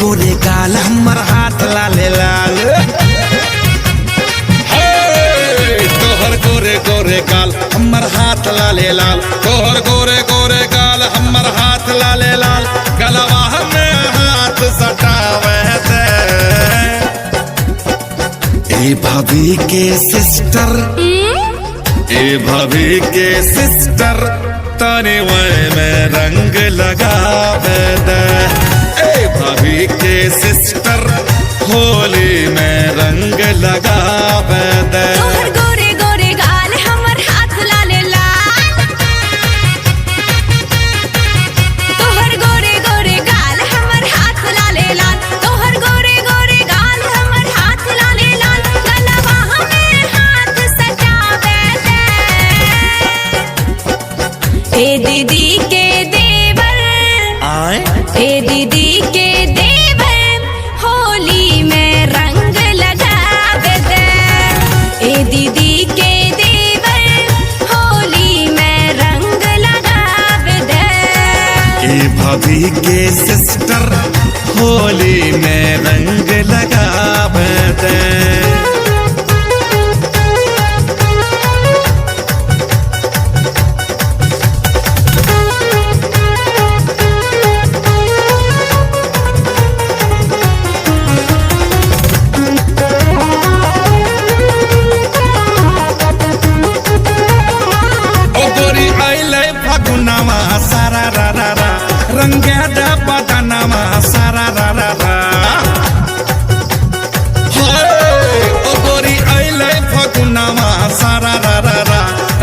गोरे गाल हमर हाथ लाले लाल। तोहर गोरे गोरे गाल हमर हाथ लाले लाल। तोहर गोरे गोरे गाल हमर हाथ लाले लाल। गलवा में हाथ सटावे दे। ए भाभी के सिस्टर, ए भाभी के सिस्टर, तनी में रंग लगावे दे। ए भाभी के सिस्टर, होली में रंग लगावे दे। तोहर गोरे गोरे गाल हमर हाथ लाले लाल। तोहर गोरे गोरे गाल हमर हाथ लाले लाल। तोहर गोरे गोरे गाल हमर हाथ लाले लाल। गलवा में हाथ सटावे दे। ए दीदी के देवर, ए दीदी के देवर, होली में रंग लगावे दे। ए दीदी के देवर, होली में रंग लगावे दे। ए भाभी के सिस्टर, होली में रंग लगावे दे। फगुनामा सारा रा रा रा, रंगे दा बदनामा सारा रा रा रा। ओ गोरी आइले फगुनामा सारा रा रा रा,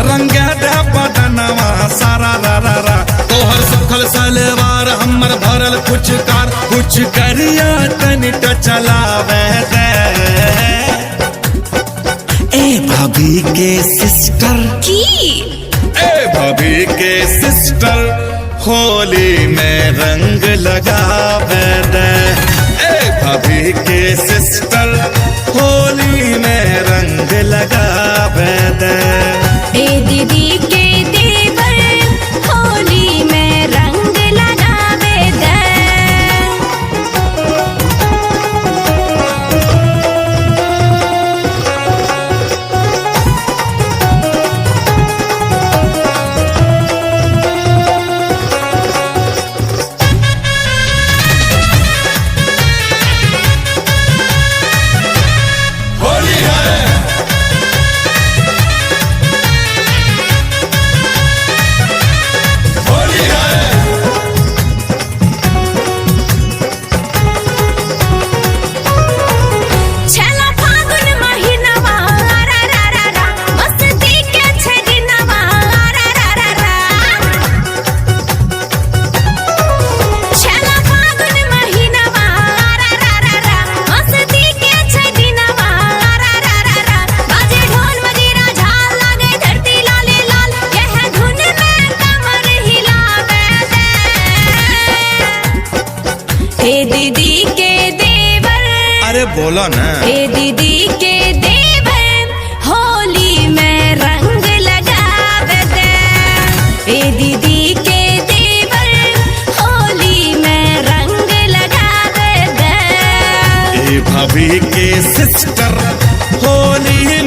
रंगे दा बदनामा सारा रा रा रा। तोहर सुखल सलवार हमर भरल कुछ करिया तनिक चलावे दे। ए भाभी के सिस्टर की, ए भाभी के सिस्टर, होली में रंग लगावे दे। ए भाभी के सिस्टर, होली में रंग लगावे दे। ए दीदी के देवर, होली में रंग लगावे दे। ए दीदी के देवर, अरे बोला ना। ए दीदी के देवर, होली में रंग लगावे दे। ए दीदी के देवर, होली में रंग लगावे दे। ए भाभी के सिस्टर, होली